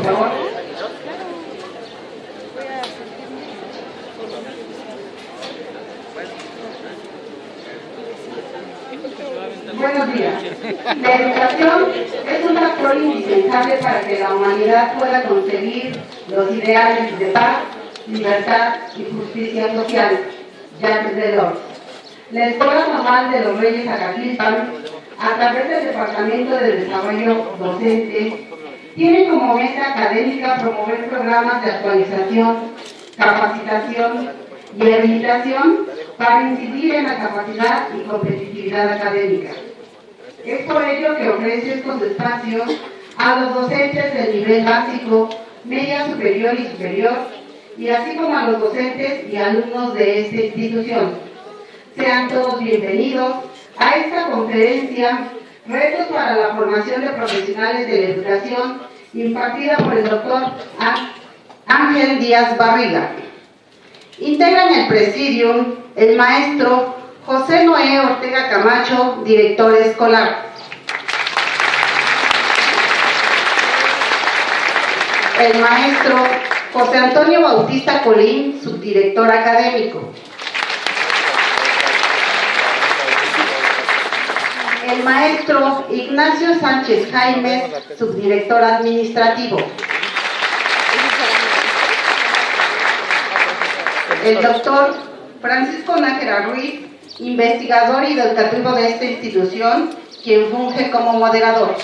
por favor. Buenos días. La educación es un factor indispensable para que la humanidad pueda conseguir los ideales de paz, libertad y justicia social. Jacques Delors. La Escuela Normal de los Reyes Acatlpan, a través del Departamento de Desarrollo Docente, tiene como meta académica promover programas de actualización, capacitación y habilitación para incidir en la capacidad y competitividad académica. Es por ello que ofrece estos espacios a los docentes del nivel básico, media superior y superior, y así como a los docentes y alumnos de esta institución. Sean todos bienvenidos a esta conferencia, Retos para la Formación de Profesionales de la Educación, impartida por el doctor Ángel Díaz Barriga. Integran el presidium el maestro José Noé Ortega Camacho, director escolar. El maestro José Antonio Bautista Colín, subdirector académico. El maestro Ignacio Sánchez Jaimes, subdirector administrativo. El doctor Francisco Nájera Ruiz, investigador y educativo de esta institución, quien funge como moderador.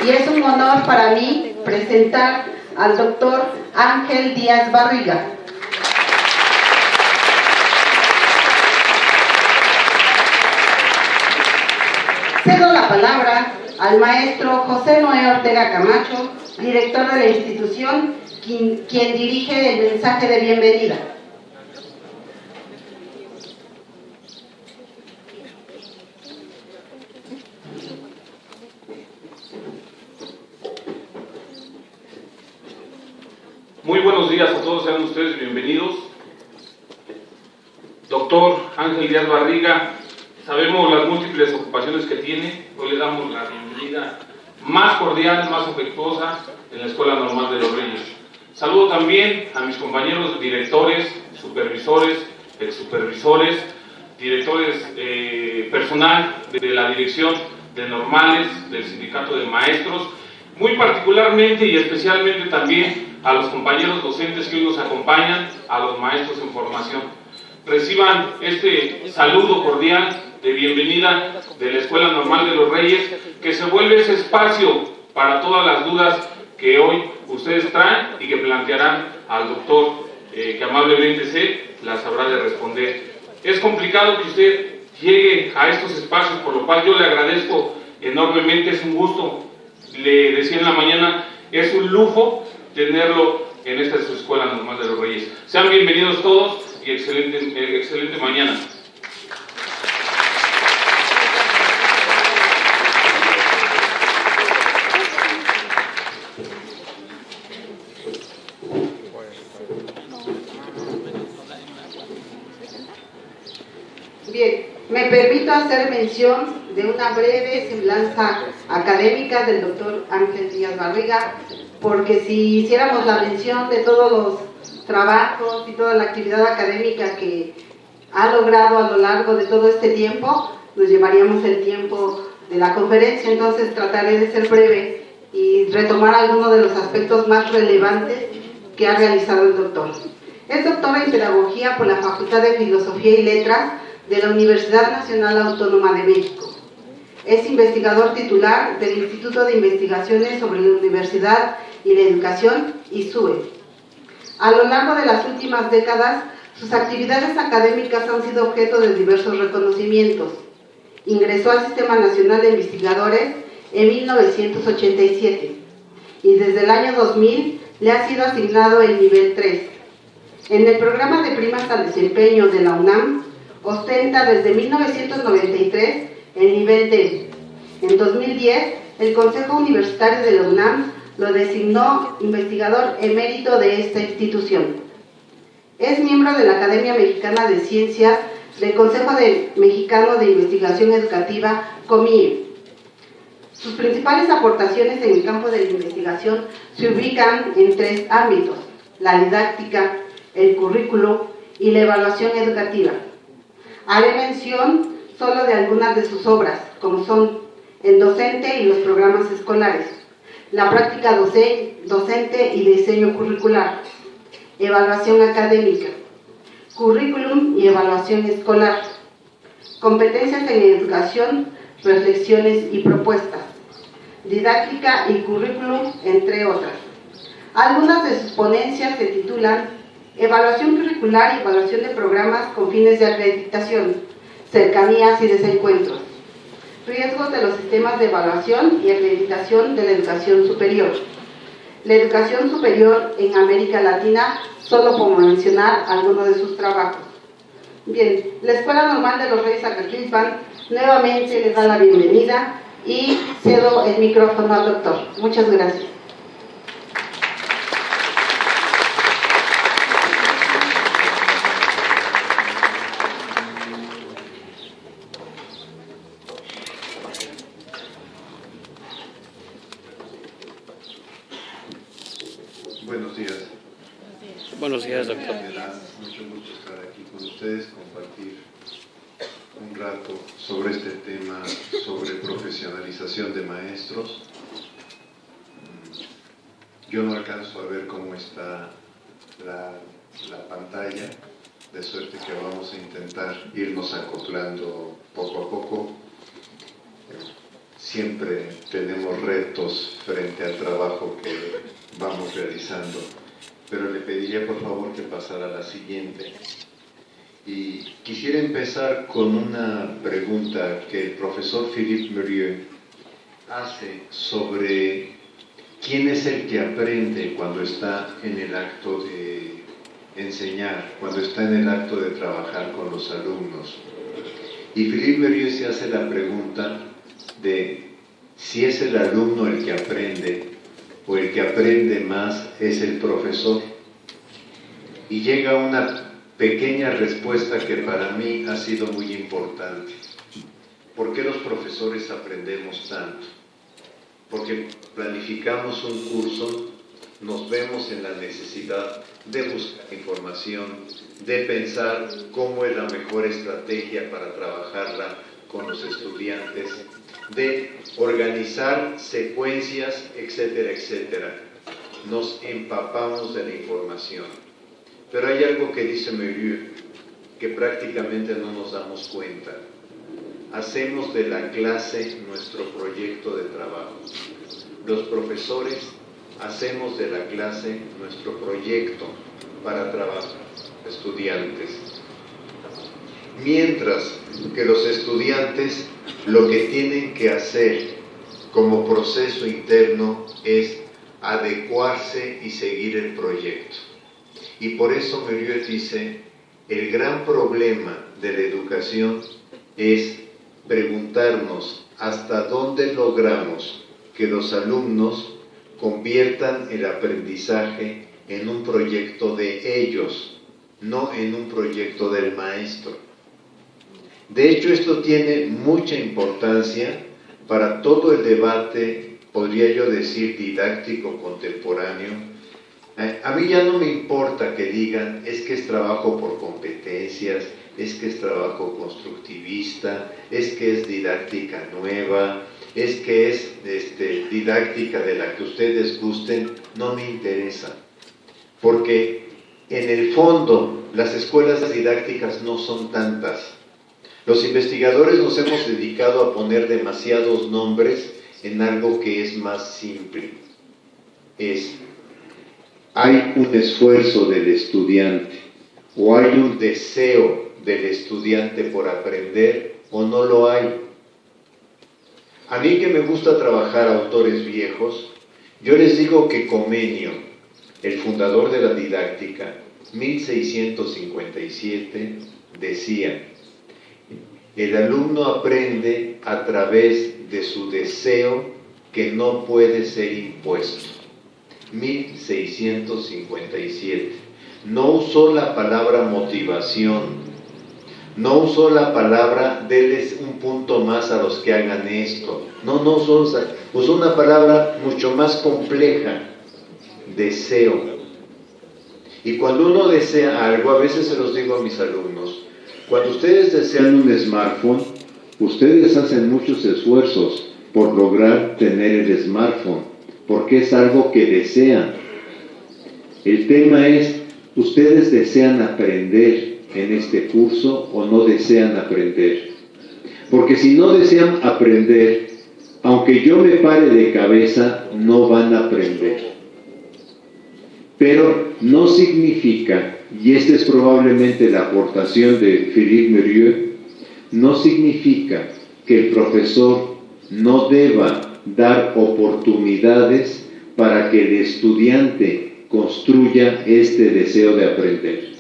Y es un honor para mí presentar al doctor Ángel Díaz Barriga. Cedo la palabra al maestro José Noé Ortega Camacho, director de la institución, quien dirige el mensaje de bienvenida. Muy buenos días a todos, sean ustedes bienvenidos. Doctor Ángel Díaz Barriga, sabemos las múltiples ocupaciones que tiene, hoy le damos la bienvenida más cordial, más afectuosa en la Escuela Normal de los Reyes. Saludo también a mis compañeros directores, supervisores, exsupervisores, directores personal de la dirección de normales, del sindicato de maestros, muy particularmente y especialmente también a los compañeros docentes que hoy nos acompañan, a los maestros en formación. Reciban este saludo cordial de bienvenida de la Escuela Normal de los Reyes, que se vuelve ese espacio para todas las dudas que hoy ustedes traen y que plantearán al doctor, que amablemente las habrá de responder. Es complicado que usted llegue a estos espacios, por lo cual yo le agradezco enormemente, es un gusto, le decía en la mañana, es un lujo tenerlo en esta su Escuela Normal de los Reyes. Sean bienvenidos todos y excelente mañana. Bien, me permito hacer mención de una breve semblanza académica del doctor Ángel Díaz Barriga, porque si hiciéramos la mención de todos los trabajos y toda la actividad académica que ha logrado a lo largo de todo este tiempo, nos llevaríamos el tiempo de la conferencia. Entonces trataré de ser breve y retomar algunos de los aspectos más relevantes que ha realizado el doctor. Es doctora en Pedagogía por la Facultad de Filosofía y Letras de la Universidad Nacional Autónoma de México. Es investigador titular del Instituto de Investigaciones sobre la Universidad y la Educación, ISUE. A lo largo de las últimas décadas, sus actividades académicas han sido objeto de diversos reconocimientos. Ingresó al Sistema Nacional de Investigadores en 1987 y desde el año 2000 le ha sido asignado el nivel 3. En el programa de primas al desempeño de la UNAM, ostenta desde 1993 el nivel D. En 2010, el Consejo Universitario de la UNAM lo designó investigador emérito de esta institución. Es miembro de la Academia Mexicana de Ciencias, del Consejo Mexicano de Investigación Educativa, COMIE. Sus principales aportaciones en el campo de la investigación se ubican en 3 ámbitos: la didáctica, el currículo y la evaluación educativa. Haré mención solo de algunas de sus obras, como son el docente y los programas escolares, la práctica docente y diseño curricular, evaluación académica, currículum y evaluación escolar, competencias en educación, reflexiones y propuestas, didáctica y currículum, entre otras. Algunas de sus ponencias se titulan Evaluación curricular y evaluación de programas con fines de acreditación, cercanías y desencuentros, riesgos de los sistemas de evaluación y acreditación de la educación superior, la educación superior en América Latina, solo por mencionar algunos de sus trabajos. Bien, la Escuela Normal de los Reyes Acatlpan nuevamente les da la bienvenida y cedo el micrófono al doctor. Muchas gracias. Buenos días. Buenos días, doctor. Me da mucho gusto estar aquí con ustedes, compartir un rato sobre este tema, sobre profesionalización de maestros. Yo no alcanzo a ver cómo está la pantalla, de suerte que vamos a intentar irnos acoplando poco a poco. Siempre tenemos retos frente al trabajo que vamos realizando, pero le pediría por favor que pasara a la siguiente. Y quisiera empezar con una pregunta que el profesor Philippe Murieux hace sobre quién es el que aprende cuando está en el acto de enseñar, cuando está en el acto de trabajar con los alumnos. Y Philippe Murieux se hace la pregunta de si es el alumno el que aprende o el que aprende más es el profesor. Y llega una pequeña respuesta que para mí ha sido muy importante. ¿Por qué los profesores aprendemos tanto? Porque planificamos un curso, nos vemos en la necesidad de buscar información, de pensar cómo es la mejor estrategia para trabajarla con los estudiantes, de organizar secuencias, etcétera, etcétera. Nos empapamos de la información. Pero hay algo que dice Murieux, que prácticamente no nos damos cuenta. Hacemos de la clase nuestro proyecto de trabajo. Los profesores hacemos de la clase nuestro proyecto para trabajar estudiantes. Mientras que los estudiantes lo que tienen que hacer como proceso interno es adecuarse y seguir el proyecto. Y por eso Murieux dice, el gran problema de la educación es preguntarnos hasta dónde logramos que los alumnos conviertan el aprendizaje en un proyecto de ellos, no en un proyecto del maestro. De hecho, esto tiene mucha importancia para todo el debate, podría yo decir, didáctico contemporáneo. A mí ya no me importa que digan, es que es trabajo por competencias, es que es trabajo constructivista, es que es didáctica nueva, es que es didáctica de la que ustedes gusten. No me interesa, porque en el fondo las escuelas didácticas no son tantas. Los investigadores nos hemos dedicado a poner demasiados nombres en algo que es más simple. Hay un esfuerzo del estudiante, o hay un deseo del estudiante por aprender, o no lo hay. A mí que me gusta trabajar autores viejos, yo les digo que Comenio, el fundador de la didáctica, 1657, decía: el alumno aprende a través de su deseo que no puede ser impuesto. 1657. No usó la palabra motivación, No usó la palabra, denles un punto más a los que hagan esto. No, usó una palabra mucho más compleja, deseo. Y cuando uno desea algo, a veces se los digo a mis alumnos, cuando ustedes desean un smartphone, ustedes hacen muchos esfuerzos por lograr tener el smartphone, porque es algo que desean. El tema es, ¿ustedes desean aprender en este curso o no desean aprender? Porque si no desean aprender, aunque yo me pare de cabeza, no van a aprender. Pero no significa, y esta es probablemente la aportación de Philippe Mérieux, no significa que el profesor no deba dar oportunidades para que el estudiante construya este deseo de aprender.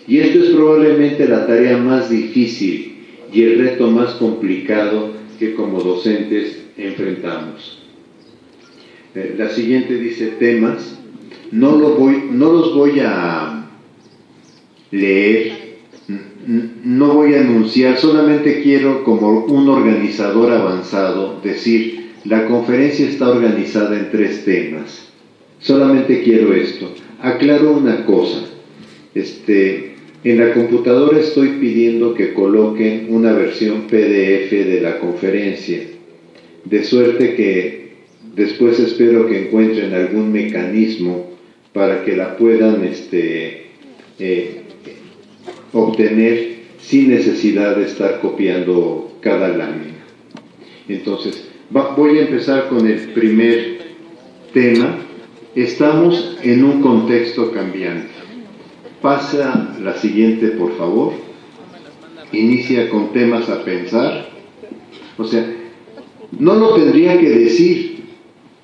Y esto es probablemente la tarea más difícil y el reto más complicado que como docentes enfrentamos. La siguiente dice temas. No los voy a leer, no voy a anunciar, solamente quiero, como un organizador avanzado, decir, la conferencia está organizada en 3 temas. Solamente quiero esto. Aclaro una cosa. En la computadora estoy pidiendo que coloquen una versión PDF de la conferencia, de suerte que después espero que encuentren algún mecanismo para que la puedan obtener sin necesidad de estar copiando cada lámina. Entonces, voy a empezar con el primer tema. Estamos en un contexto cambiante. Pasa la siguiente, por favor. Inicia con temas a pensar. O sea, no lo tendría que decir,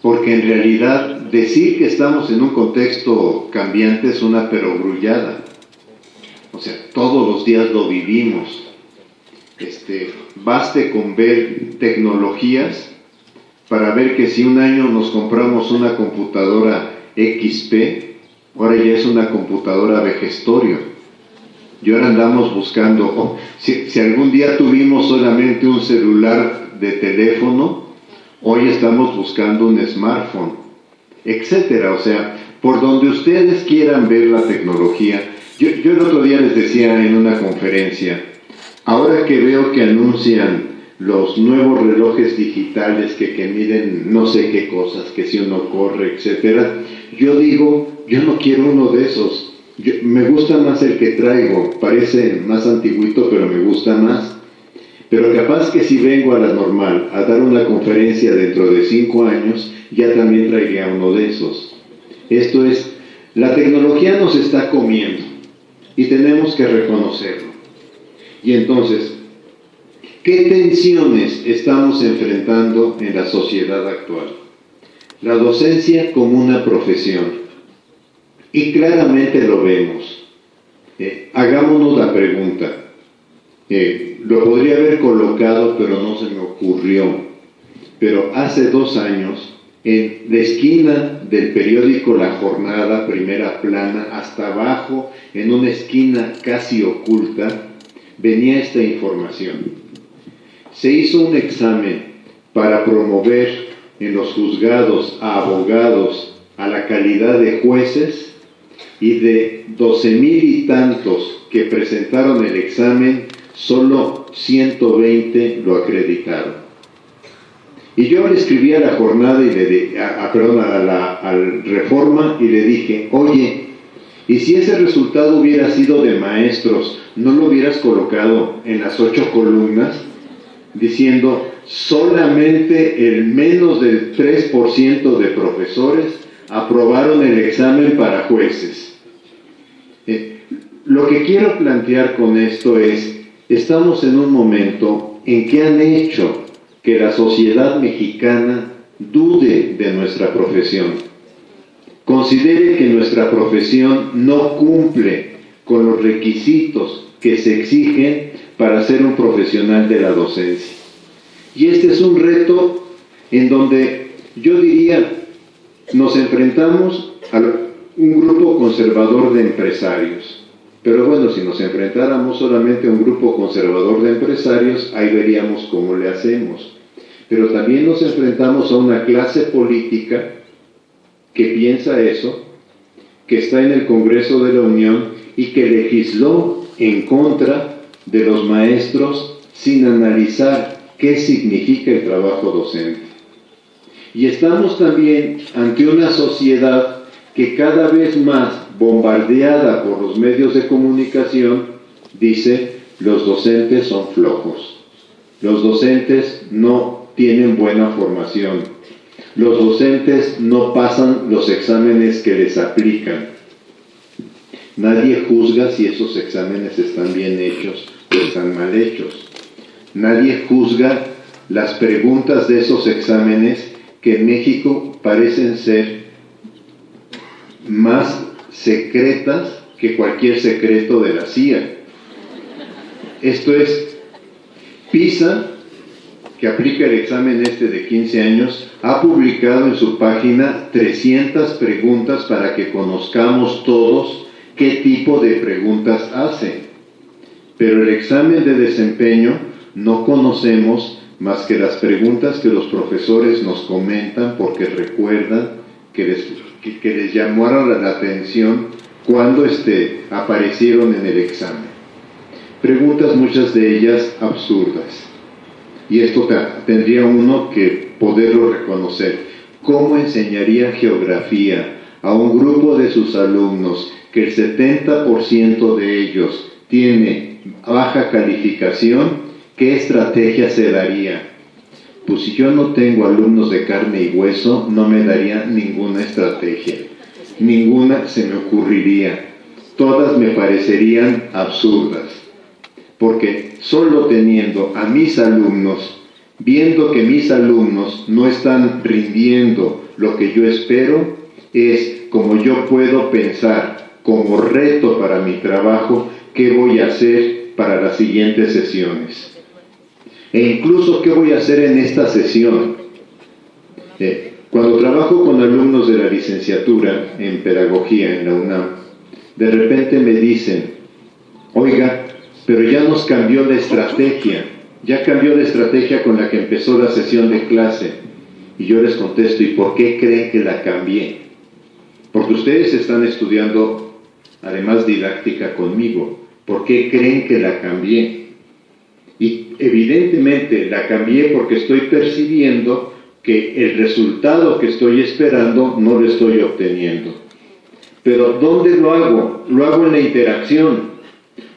porque en realidad decir que estamos en un contexto cambiante es una perogrullada. O sea, todos los días lo vivimos. Baste con ver tecnologías para ver que si un año nos compramos una computadora XP, ahora ya es una computadora vejestorio. Y ahora andamos buscando, si algún día tuvimos solamente un celular de teléfono, hoy estamos buscando un smartphone, etcétera. O sea, por donde ustedes quieran ver la tecnología. Yo el otro día les decía en una conferencia, ahora que veo que anuncian los nuevos relojes digitales que miden no sé qué cosas, que si uno corre, etcétera, yo digo, yo no quiero uno de esos. Me gusta más el que traigo, parece más antiguito, pero me gusta más. Pero capaz que si vengo a la normal a dar una conferencia dentro de 5 años, ya también traería uno de esos. Esto es, la tecnología nos está comiendo y tenemos que reconocerlo. Y entonces, ¿qué tensiones estamos enfrentando en la sociedad actual? La docencia como una profesión. Y claramente lo vemos. Hagámonos la pregunta. Lo podría haber colocado, pero no se me ocurrió. Pero hace 2 años, en la esquina del periódico La Jornada, primera plana, hasta abajo, en una esquina casi oculta, venía esta información. Se hizo un examen para promover en los juzgados a abogados a la calidad de jueces, y de 12,000 y tantos que presentaron el examen, solo 120 lo acreditaron. Y yo le escribí a La Jornada y a Reforma y le dije, oye, y si ese resultado hubiera sido de maestros, ¿no lo hubieras colocado en las 8 columnas? Diciendo, solamente el menos del 3% de profesores aprobaron el examen para jueces. Lo que quiero plantear con esto es, estamos en un momento en que han hecho que la sociedad mexicana dude de nuestra profesión. Considere que nuestra profesión no cumple con los requisitos que se exigen para ser un profesional de la docencia. Y este es un reto en donde yo diría, nos enfrentamos a un grupo conservador de empresarios. Pero bueno, si nos enfrentáramos solamente a un grupo conservador de empresarios, ahí veríamos cómo le hacemos. Pero también nos enfrentamos a una clase política que piensa eso, que está en el Congreso de la Unión y que legisló en contra de los maestros sin analizar qué significa el trabajo docente. Y estamos también ante una sociedad que cada vez más, bombardeada por los medios de comunicación, dice: los docentes son flojos, los docentes no tienen buena formación, los docentes no pasan los exámenes que les aplican. Nadie juzga si esos exámenes están bien hechos o están mal hechos. Nadie juzga las preguntas de esos exámenes que en México parecen ser más secretas que cualquier secreto de la CIA. Esto es, PISA, que aplica el examen de 15 años, ha publicado en su página 300 preguntas para que conozcamos todos qué tipo de preguntas hacen. Pero el examen de desempeño no conocemos más que las preguntas que los profesores nos comentan porque recuerdan que les llamaron la atención cuando aparecieron en el examen. Preguntas, muchas de ellas absurdas. Y esto tendría uno que poderlo reconocer. ¿Cómo enseñaría geografía a un grupo de sus alumnos que el 70% de ellos tiene baja calificación? ¿Qué estrategia se daría? Pues si yo no tengo alumnos de carne y hueso, no me daría ninguna estrategia. Ninguna se me ocurriría. Todas me parecerían absurdas. Porque solo teniendo a mis alumnos, viendo que mis alumnos no están rindiendo lo que yo espero, es como yo puedo pensar como reto para mi trabajo qué voy a hacer para las siguientes sesiones. E incluso qué voy a hacer en esta sesión. Cuando trabajo con alumnos de la licenciatura en pedagogía en la UNAM, de repente me dicen: oiga, pero ya nos cambió la estrategia, ya cambió la estrategia con la que empezó la sesión de clase. Y yo les contesto: ¿y por qué creen que la cambié? Porque ustedes están estudiando, además, didáctica conmigo. ¿Por qué creen que la cambié? Y evidentemente la cambié porque estoy percibiendo que el resultado que estoy esperando no lo estoy obteniendo. Pero ¿dónde lo hago? Lo hago en la interacción.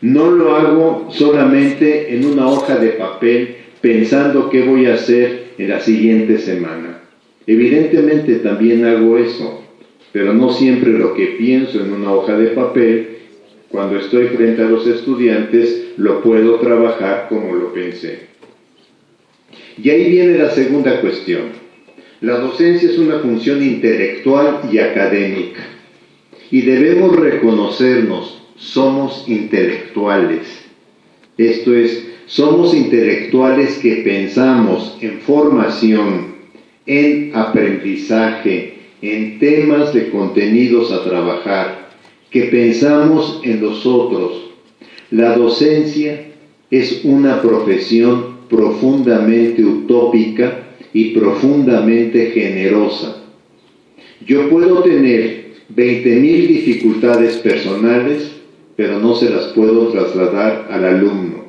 No lo hago solamente en una hoja de papel pensando qué voy a hacer en la siguiente semana. Evidentemente también hago eso, pero no siempre lo que pienso en una hoja de papel, cuando estoy frente a los estudiantes, lo puedo trabajar como lo pensé. Y ahí viene la segunda cuestión. La docencia es una función intelectual y académica, y debemos reconocernos: somos intelectuales. Esto es, somos intelectuales que pensamos en formación, en aprendizaje, en temas de contenidos a trabajar, que pensamos en los otros. La docencia es una profesión profundamente utópica y profundamente generosa. Yo puedo tener 20,000 dificultades personales, pero no se las puedo trasladar al alumno.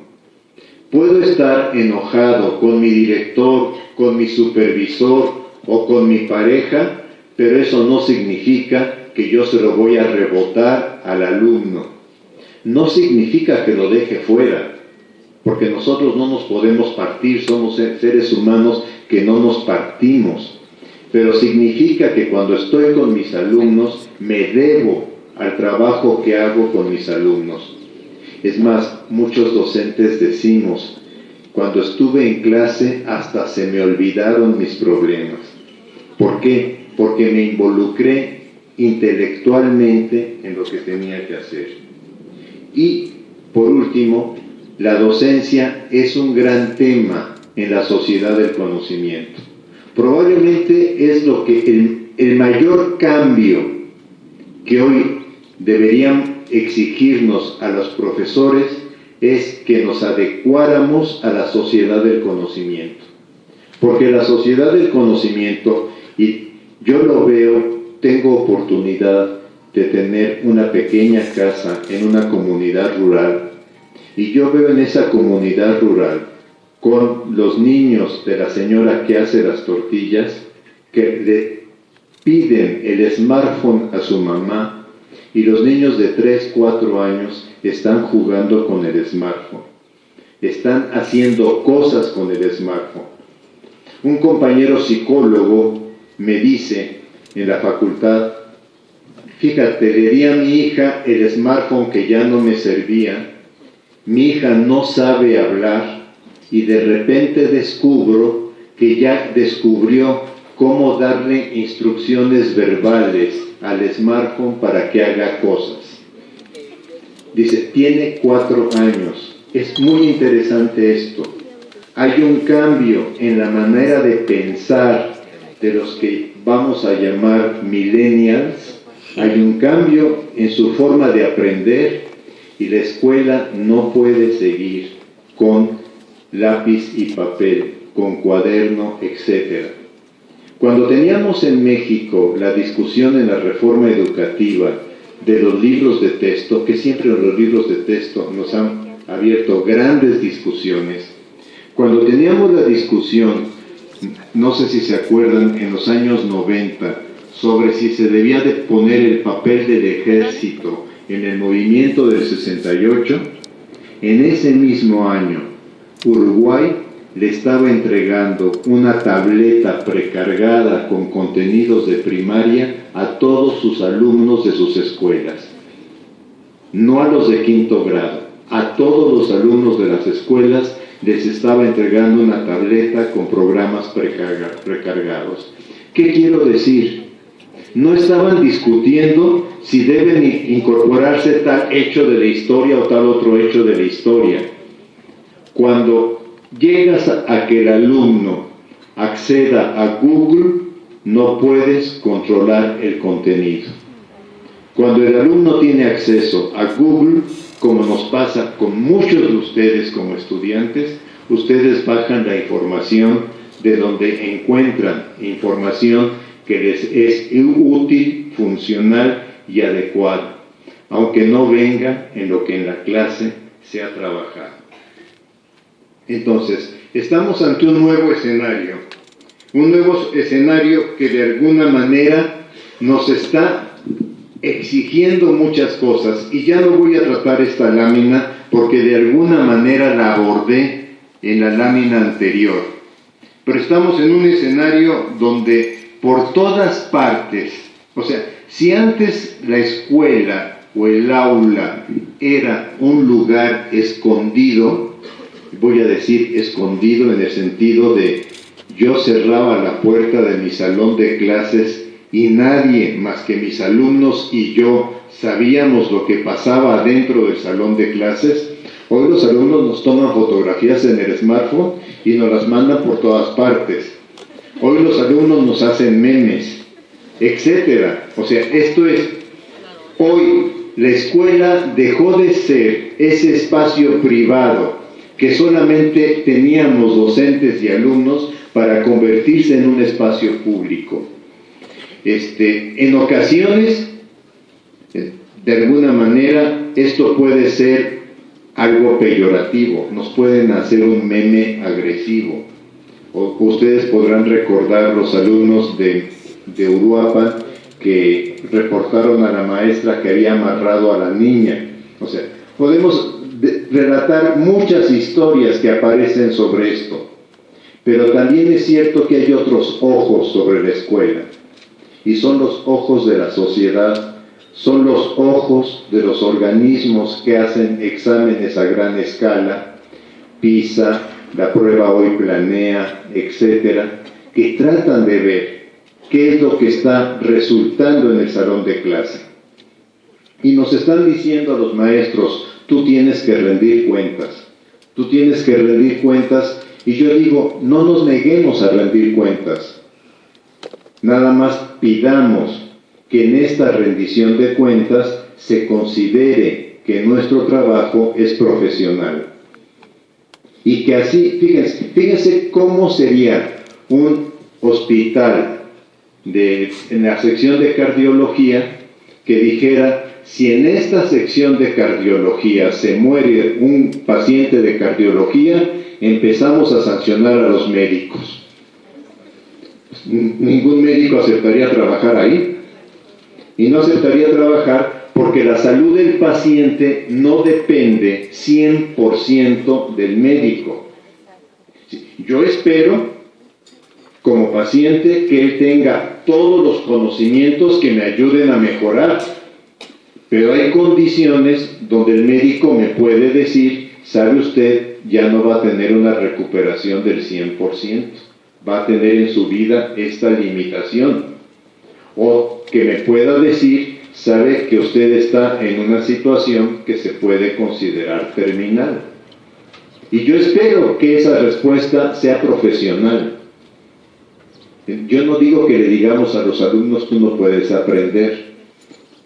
Puedo estar enojado con mi director, con mi supervisor o con mi pareja, pero eso no significa que yo se lo voy a rebotar al alumno. No significa que lo deje fuera, porque nosotros no nos podemos partir, somos seres humanos que no nos partimos. Pero significa que cuando estoy con mis alumnos, me debo al trabajo que hago con mis alumnos. Es más, muchos docentes decimos: cuando estuve en clase hasta se me olvidaron mis problemas. ¿Por qué? Porque me involucré intelectualmente en lo que tenía que hacer. Y, por último, la docencia es un gran tema en la sociedad del conocimiento. Probablemente es lo que el mayor cambio que hoy deberían exigirnos a los profesores es que nos adecuáramos a la sociedad del conocimiento. Porque la sociedad del conocimiento, y yo lo veo, tengo oportunidad de tener una pequeña casa en una comunidad rural, y yo veo en esa comunidad rural, con los niños de la señora que hace las tortillas, que le piden el smartphone a su mamá, y los niños de 3, 4 años están jugando con el smartphone, están haciendo cosas con el smartphone. Un compañero psicólogo me dice en la facultad, fíjate, le di a mi hija el smartphone que ya no me servía, mi hija no sabe hablar y de repente descubro que ya descubrió cómo darle instrucciones verbales al smartphone para que haga cosas. Dice, tiene 4 años. Es muy interesante esto. Hay un cambio en la manera de pensar de los que vamos a llamar millennials. Hay un cambio en su forma de aprender y la escuela no puede seguir con lápiz y papel, con cuaderno, etc. Cuando teníamos en México la discusión en la reforma educativa de los libros de texto, que siempre los libros de texto nos han abierto grandes discusiones, cuando teníamos la discusión, no sé si se acuerdan, en los años 90, sobre si se debía de poner el papel del ejército en el movimiento del 68, en ese mismo año, Uruguay le estaba entregando una tableta precargada con contenidos de primaria a todos sus alumnos de sus escuelas. No a los de 5º grado, a todos los alumnos de las escuelas les estaba entregando una tableta con programas precargados. ¿Qué quiero decir? No estaban discutiendo si deben incorporarse tal hecho de la historia o tal otro hecho de la historia. Cuando llegas a que el alumno acceda a Google, no puedes controlar el contenido. Cuando el alumno tiene acceso a Google, como nos pasa con muchos de ustedes como estudiantes, ustedes bajan la información de donde encuentran información que les es útil, funcional y adecuada, aunque no venga en lo que en la clase se ha trabajado. Entonces, estamos ante un nuevo escenario que de alguna manera nos está exigiendo muchas cosas, y ya no voy a tratar esta lámina porque de alguna manera la abordé en la lámina anterior, pero estamos en un escenario donde por todas partes, o sea, si antes la escuela o el aula era un lugar escondido, voy a decir escondido en el sentido de yo cerraba la puerta de mi salón de clases y nadie más que mis alumnos y yo sabíamos lo que pasaba dentro del salón de clases. Hoy los alumnos nos toman fotografías en el smartphone y nos las mandan por todas partes. Hoy los alumnos nos hacen memes, etcétera. O sea, esto es, hoy la escuela dejó de ser ese espacio privado que solamente teníamos docentes y alumnos para convertirse en un espacio público. En ocasiones, de alguna manera, esto puede ser algo peyorativo, nos pueden hacer un meme agresivo. O ustedes podrán recordar los alumnos de Uruapan que reportaron a la maestra que había amarrado a la niña. O sea, podemos relatar muchas historias que aparecen sobre esto, pero también es cierto que hay otros ojos sobre la escuela, y son los ojos de la sociedad, son los ojos de los organismos que hacen exámenes a gran escala, PISA, la prueba Hoy Planea, etcétera, que tratan de ver qué es lo que está resultando en el salón de clase. Y nos están diciendo a los maestros, tú tienes que rendir cuentas, y yo digo, no nos neguemos a rendir cuentas, nada más pidamos que en esta rendición de cuentas se considere que nuestro trabajo es profesional. Y que así, fíjense cómo sería un hospital en la sección de cardiología que dijera: si en esta sección de cardiología se muere un paciente de cardiología, empezamos a sancionar a los médicos. Ningún médico aceptaría trabajar ahí. Y no aceptaría trabajar porque la salud del paciente no depende 100% del médico. Yo espero, como paciente, que él tenga todos los conocimientos que me ayuden a mejorar. Pero hay condiciones donde el médico me puede decir: sabe usted, ya no va a tener una recuperación del 100%, va a tener en su vida esta limitación. O que me pueda decir: sabe que usted está en una situación que se puede considerar terminal. Y yo espero que esa respuesta sea profesional. Yo no digo que le digamos a los alumnos: tú no puedes aprender.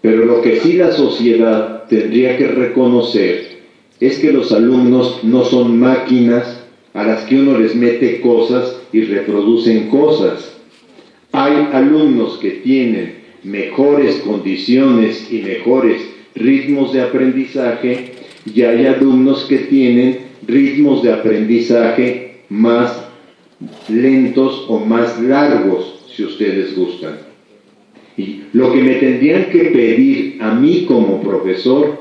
Pero lo que sí la sociedad tendría que reconocer es que los alumnos no son máquinas a las que uno les mete cosas y reproducen cosas. Hay alumnos que tienen mejores condiciones y mejores ritmos de aprendizaje, y hay alumnos que tienen ritmos de aprendizaje más lentos o más largos, si ustedes gustan. Y lo que me tendrían que pedir a mí como profesor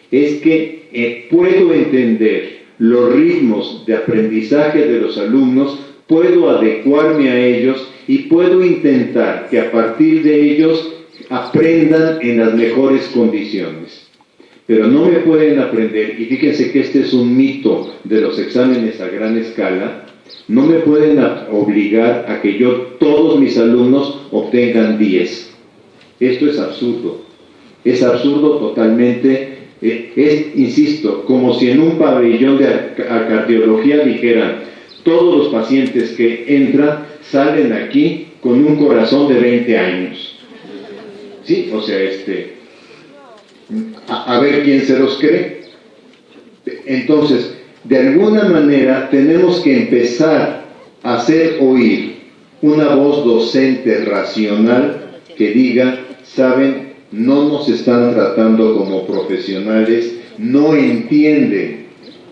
es que puedo entender los ritmos de aprendizaje de los alumnos, puedo adecuarme a ellos y puedo intentar que a partir de ellos aprendan en las mejores condiciones. Pero no me pueden aprender, y fíjense que este es un mito de los exámenes a gran escala, no me pueden obligar a que todos mis alumnos obtengan 10. Esto es absurdo totalmente. Insisto, como si en un pabellón de cardiología dijeran: todos los pacientes que entran salen aquí con un corazón de 20 años. ¿Sí? O sea, a ver quién se los cree. Entonces, de alguna manera tenemos que empezar a hacer oír una voz docente racional que diga: saben, no nos están tratando como profesionales, no entienden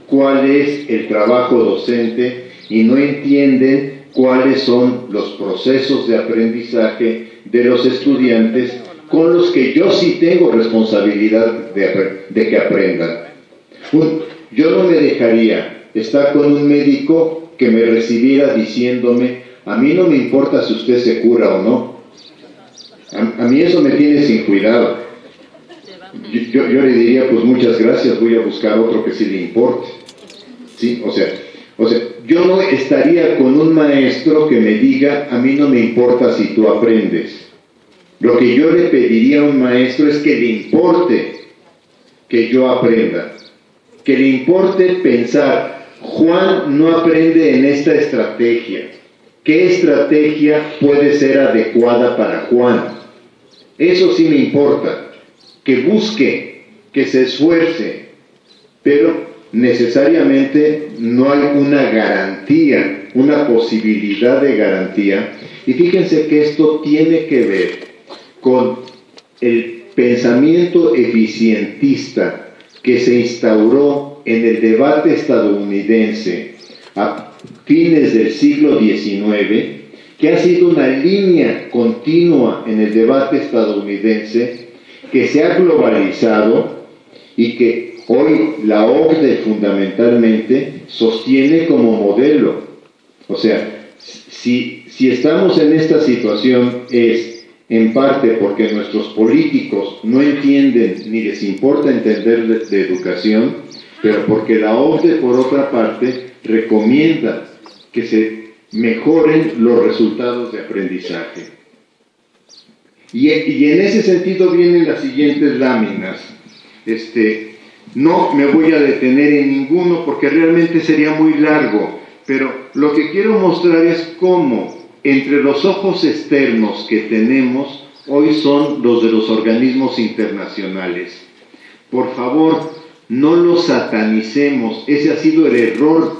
cuál es el trabajo docente y no entienden cuáles son los procesos de aprendizaje de los estudiantes con los que yo sí tengo responsabilidad de que aprendan. Yo no me dejaría estar con un médico que me recibiera diciéndome: a mí no me importa si usted se cura o no. A mí eso me tiene sin cuidado. Yo le diría: pues muchas gracias, voy a buscar otro que sí le importe. ¿Sí? O sea, yo no estaría con un maestro que me diga: a mí no me importa si tú aprendes. Lo que yo le pediría a un maestro es que le importe que yo aprenda, que le importe pensar: Juan no aprende en esta estrategia, ¿qué estrategia puede ser adecuada para Juan? Eso sí me importa, que busque, que se esfuerce, pero necesariamente no hay una garantía, una posibilidad de garantía. Y fíjense que esto tiene que ver con el pensamiento eficientista que se instauró en el debate estadounidense a fines del siglo XIX, que ha sido una línea continua en el debate estadounidense, que se ha globalizado y que hoy la OCDE fundamentalmente sostiene como modelo. O sea, si estamos en esta situación es en parte porque nuestros políticos no entienden ni les importa entender de educación, pero porque la OCDE, por otra parte, recomienda que se mejoren los resultados de aprendizaje. Y en ese sentido vienen las siguientes láminas. No me voy a detener en ninguno porque realmente sería muy largo, pero lo que quiero mostrar es cómo entre los ojos externos que tenemos hoy son los de los organismos internacionales. por favor, no los satanicemos. Ese ha sido el error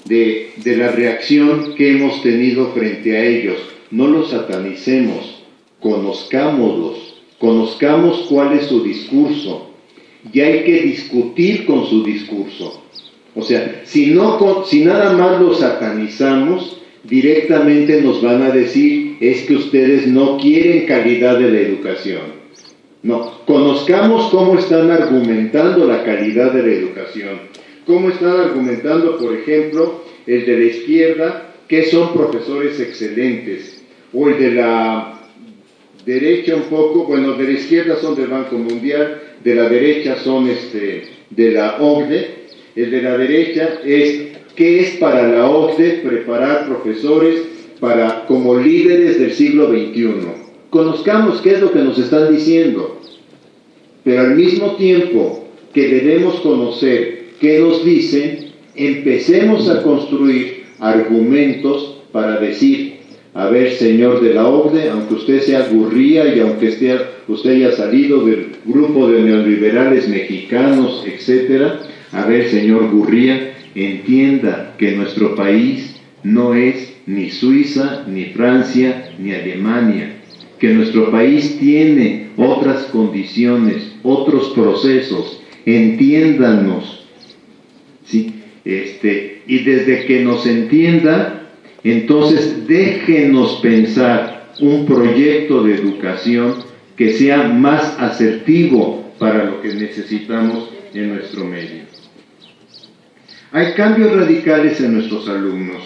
de la reacción que hemos tenido frente a ellos. No los satanicemos, conozcámoslos, conozcamos cuál es su discurso, y hay que discutir con su discurso. O sea, si nada más los satanizamos, directamente nos van a decir, es que ustedes no quieren calidad de la educación. No, conozcamos cómo están argumentando la calidad de la educación, cómo están argumentando, por ejemplo, el de la izquierda, que son profesores excelentes, o el de la derecha un poco, bueno, de la izquierda son del Banco Mundial, de la derecha son de la OCDE. El de la derecha es, ¿qué es para la OCDE preparar profesores como líderes del siglo XXI? Conozcamos qué es lo que nos están diciendo, pero al mismo tiempo que debemos conocer qué nos dicen, empecemos a construir argumentos para decir, a ver, señor de la OCDE, aunque usted sea Gurría y aunque usted haya salido del grupo de neoliberales mexicanos, etcétera, a ver, señor Gurría, entienda que nuestro país no es ni Suiza, ni Francia, ni Alemania, que nuestro país tiene otras condiciones, otros procesos, entiéndanos, ¿sí? Y desde que nos entienda, entonces déjenos pensar un proyecto de educación que sea más asertivo para lo que necesitamos en nuestro medio. Hay cambios radicales en nuestros alumnos.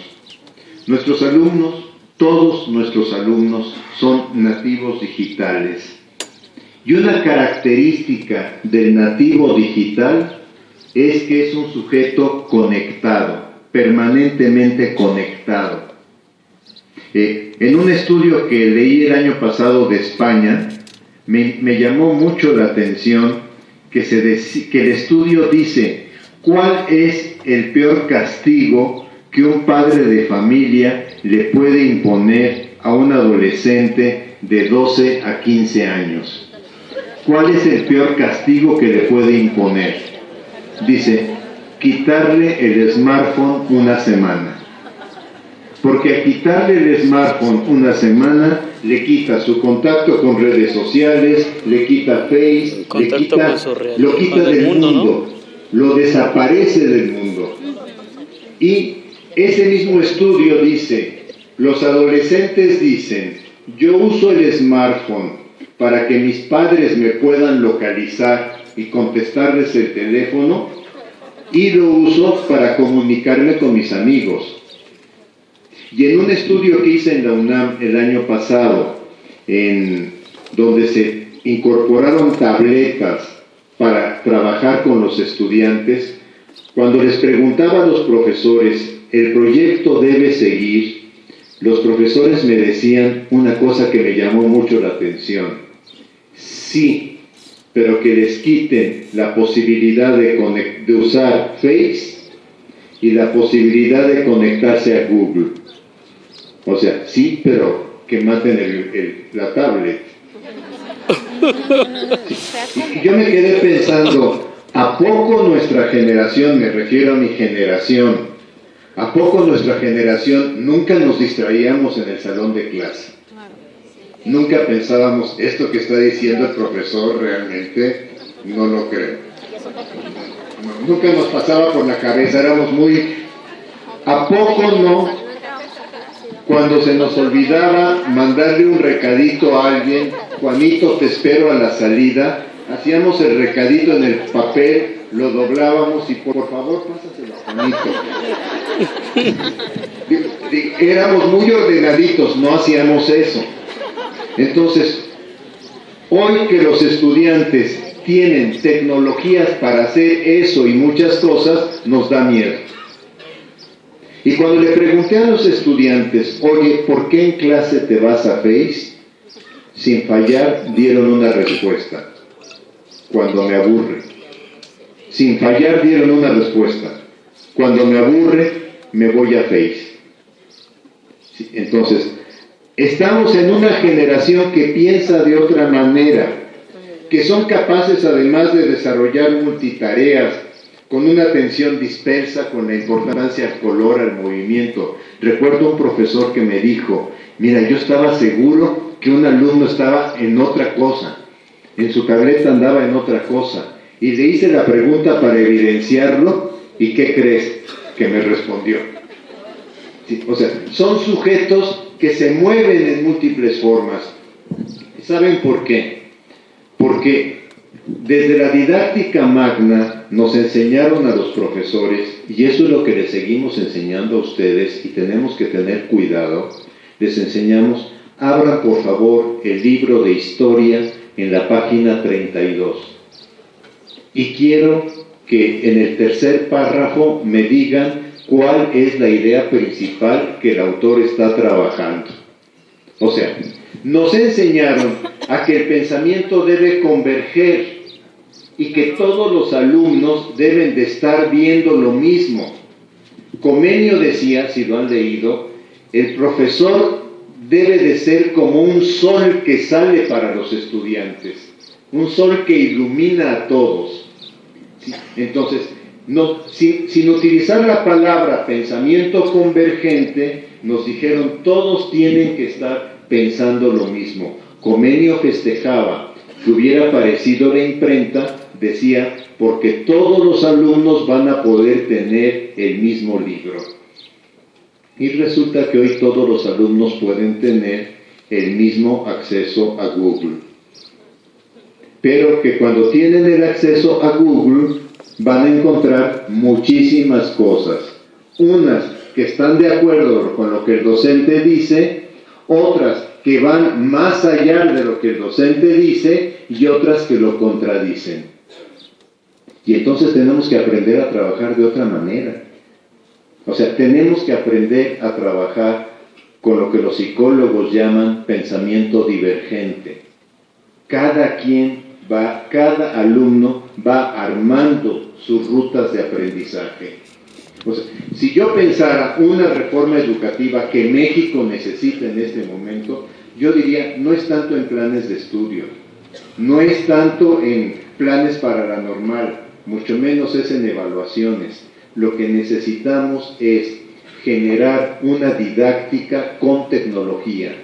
Nuestros alumnos, todos nuestros alumnos, son nativos digitales. Y una característica del nativo digital es que es un sujeto conectado, permanentemente conectado. En un estudio que leí el año pasado de España, me llamó mucho la atención que el estudio dice, ¿cuál es el peor castigo que un padre de familia le puede imponer a un adolescente de 12 a 15 años? ¿Cuál es el peor castigo que le puede imponer? Dice, quitarle el smartphone una semana. Porque al quitarle el smartphone una semana, le quita su contacto con redes sociales, le quita Face, lo quita del mundo, ¿no? Lo desaparece del mundo. Y ese mismo estudio dice, los adolescentes dicen, yo uso el smartphone para que mis padres me puedan localizar y contestarles el teléfono, y lo uso para comunicarme con mis amigos. Y en un estudio que hice en la UNAM el año pasado, donde se incorporaron tabletas para trabajar con los estudiantes, cuando les preguntaba a los profesores, ¿el proyecto debe seguir? Los profesores me decían una cosa que me llamó mucho la atención. Sí, pero que les quiten la posibilidad de usar Face y la posibilidad de conectarse a Google. O sea, sí, pero que maten la tablet. Sí. Y yo me quedé pensando, ¿a poco nuestra generación, me refiero a mi generación, ¿a poco nuestra generación nunca nos distraíamos en el salón de clase? Nunca pensábamos, esto que está diciendo el profesor realmente no lo creo. No, nunca nos pasaba por la cabeza, éramos muy... ¿A poco no? Cuando se nos olvidaba mandarle un recadito a alguien, Juanito, te espero a la salida, hacíamos el recadito en el papel, lo doblábamos y por favor pásaselo a Juanito. Éramos muy ordenaditos, no hacíamos eso. Entonces, hoy que los estudiantes tienen tecnologías para hacer eso y muchas cosas, nos da miedo. Y cuando le pregunté a los estudiantes, oye, ¿por qué en clase te vas a Face? Sin fallar dieron una respuesta. Cuando me aburre. Sin fallar dieron una respuesta. Cuando me aburre, me voy a Face. Sí, entonces, estamos en una generación que piensa de otra manera, que son capaces además de desarrollar multitareas, con una atención dispersa, con la importancia al color, al movimiento. Recuerdo un profesor que me dijo, mira, yo estaba seguro que un alumno estaba en otra cosa, en su tableta andaba en otra cosa, y le hice la pregunta para evidenciarlo, ¿y qué crees? Que me respondió. Sí, o sea, son sujetos que se mueven en múltiples formas. ¿Saben por qué? Porque desde la didáctica magna nos enseñaron a los profesores, y eso es lo que les seguimos enseñando a ustedes, y tenemos que tener cuidado, les enseñamos, abran por favor el libro de historia en la página 32. Y quiero que en el tercer párrafo me digan cuál es la idea principal que el autor está trabajando. O sea, nos enseñaron a que el pensamiento debe converger y que todos los alumnos deben de estar viendo lo mismo. Comenio decía, si lo han leído, el profesor debe de ser como un sol que sale para los estudiantes, un sol que ilumina a todos. ¿Sí? Entonces, sin utilizar la palabra pensamiento convergente, nos dijeron todos tienen que estar pensando lo mismo. Comenio festejaba que hubiera aparecido la imprenta, decía, porque todos los alumnos van a poder tener el mismo libro. Y resulta que hoy todos los alumnos pueden tener el mismo acceso a Google. Pero que cuando tienen el acceso a Google van a encontrar muchísimas cosas. Unas que están de acuerdo con lo que el docente dice, otras que van más allá de lo que el docente dice y otras que lo contradicen. Y entonces tenemos que aprender a trabajar de otra manera. O sea, tenemos que aprender a trabajar con lo que los psicólogos llaman pensamiento divergente. Cada alumno va armando sus rutas de aprendizaje. O sea, si yo pensara una reforma educativa que México necesita en este momento, yo diría, no es tanto en planes de estudio, no es tanto en planes para la normal, mucho menos es en evaluaciones. Lo que necesitamos es generar una didáctica con tecnología,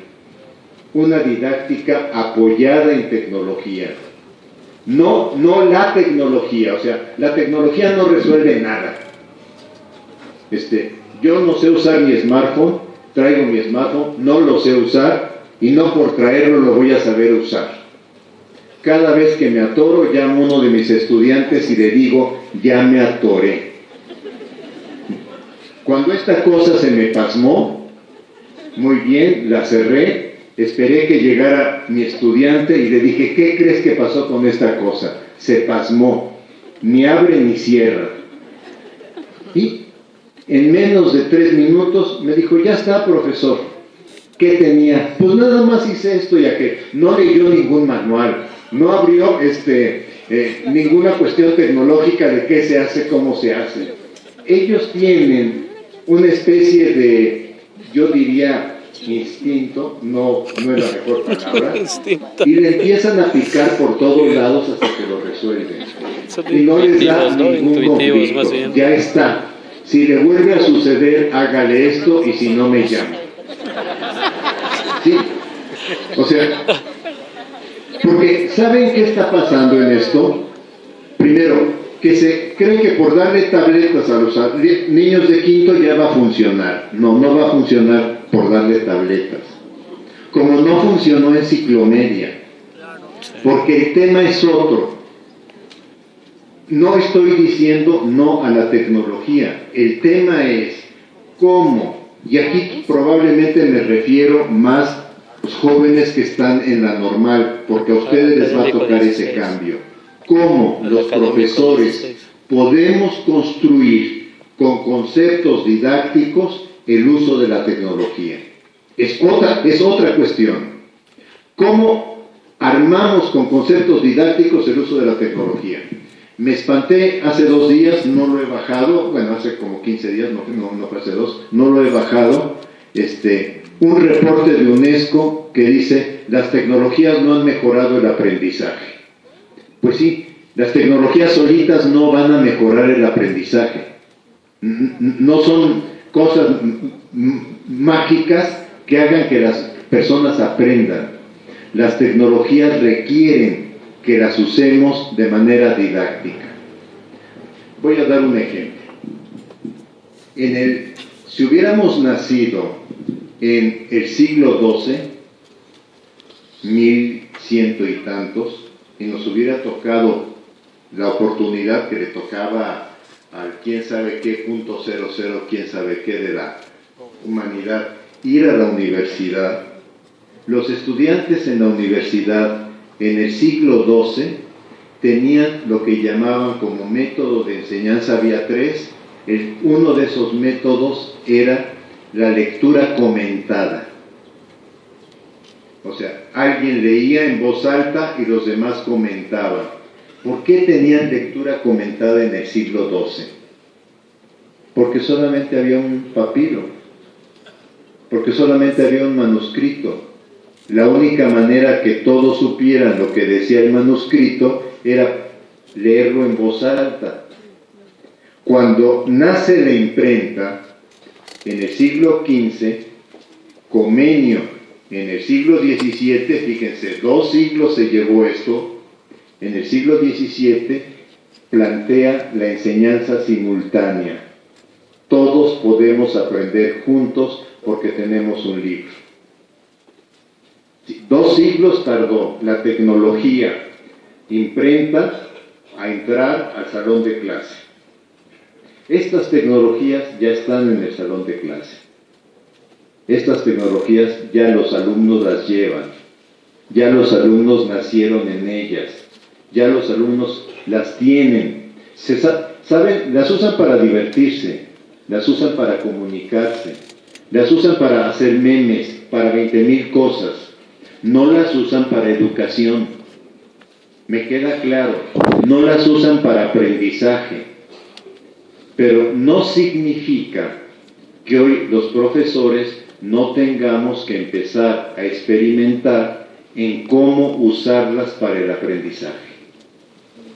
una didáctica apoyada en tecnología. No la tecnología, o sea, la tecnología no resuelve nada. Yo no sé usar mi smartphone, traigo mi smartphone, no lo sé usar y no por traerlo lo voy a saber usar. Cada vez que me atoro, llamo a uno de mis estudiantes y le digo, ya me atoré. Cuando esta cosa se me pasmó, muy bien, la cerré, esperé que llegara mi estudiante y le dije, ¿qué crees que pasó con esta cosa? Se pasmó, ni abre ni cierra. Y en menos de 3 minutos me dijo, ya está, profesor. ¿Qué tenía? Pues nada más hice esto y aquello. No leyó ningún manual, no abrió ninguna cuestión tecnológica de qué se hace, cómo se hace. Ellos tienen una especie de, yo diría, instinto, no es la mejor palabra, y le empiezan a picar por todos lados hasta que lo resuelven. Y no les da ningún conflicto, ya está. Si le vuelve a suceder, hágale esto y si no me llama. ¿Sí? O sea, porque ¿saben qué está pasando en esto? Primero, que se cree que por darle tabletas a los niños de quinto ya va a funcionar. No va a funcionar por darle tabletas. Como no funcionó en ciclomedia. Porque el tema es otro. No estoy diciendo no a la tecnología. El tema es cómo, y aquí probablemente me refiero más a los jóvenes que están en la normal, porque a ustedes les va a tocar ese cambio. Cómo los profesores podemos construir con conceptos didácticos el uso de la tecnología. Es otra cuestión. ¿Cómo armamos con conceptos didácticos el uso de la tecnología? Me espanté hace 2 días, no lo he bajado, bueno, hace como 15 días, no fue hace 2, no lo he bajado, un reporte de UNESCO que dice, las tecnologías no han mejorado el aprendizaje. Pues sí, las tecnologías solitas no van a mejorar el aprendizaje. No son cosas mágicas que hagan que las personas aprendan. Las tecnologías requieren que las usemos de manera didáctica. Voy a dar un ejemplo. Si hubiéramos nacido en el siglo XII, 1100 y tantos, y nos hubiera tocado la oportunidad que le tocaba al quién sabe qué, .00, quién sabe qué de la humanidad, ir a la universidad, los estudiantes en la universidad en el siglo XII tenían lo que llamaban como método de enseñanza, había tres. Uno de esos métodos era la lectura comentada. O sea, alguien leía en voz alta y los demás comentaban. ¿Por qué tenían lectura comentada en el siglo XII? Porque solamente había un papiro, porque solamente había un manuscrito. La única manera que todos supieran lo que decía el manuscrito era leerlo en voz alta. Cuando nace la imprenta, en el siglo XV, Comenio, en el siglo XVII, fíjense, 2 siglos se llevó esto, en el siglo XVII plantea la enseñanza simultánea. Todos podemos aprender juntos porque tenemos un libro. 2 siglos tardó la tecnología imprenta a entrar al salón de clase. Estas tecnologías ya están en el salón de clase. Estas tecnologías ya los alumnos las llevan. Ya los alumnos nacieron en ellas. Ya los alumnos las tienen. ¿Saben? Las usan para divertirse. Las usan para comunicarse. Las usan para hacer memes, para 20,000 cosas. No las usan para educación. Me queda claro. No las usan para aprendizaje. Pero no significa que hoy los profesores no tengamos que empezar a experimentar en cómo usarlas para el aprendizaje.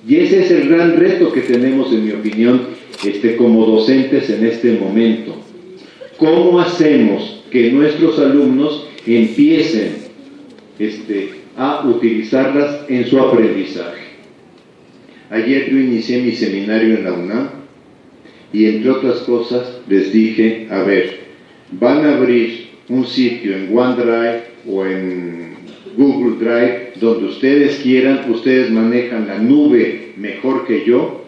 Y ese es el gran reto que tenemos, en mi opinión, como docentes en este momento. ¿Cómo hacemos que nuestros alumnos empiecen a utilizarlas en su aprendizaje? Ayer yo inicié mi seminario en la UNAM y, entre otras cosas, les dije, a ver, van a abrir un sitio en OneDrive o en Google Drive, donde ustedes quieran, ustedes manejan la nube mejor que yo,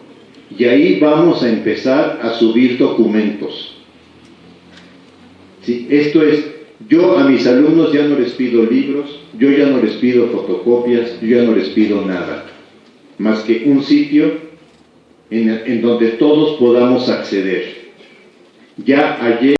y ahí vamos a empezar a subir documentos. ¿Sí? Esto es, yo a mis alumnos ya no les pido libros, yo ya no les pido fotocopias, yo ya no les pido nada, más que un sitio en donde todos podamos acceder. Ya ayer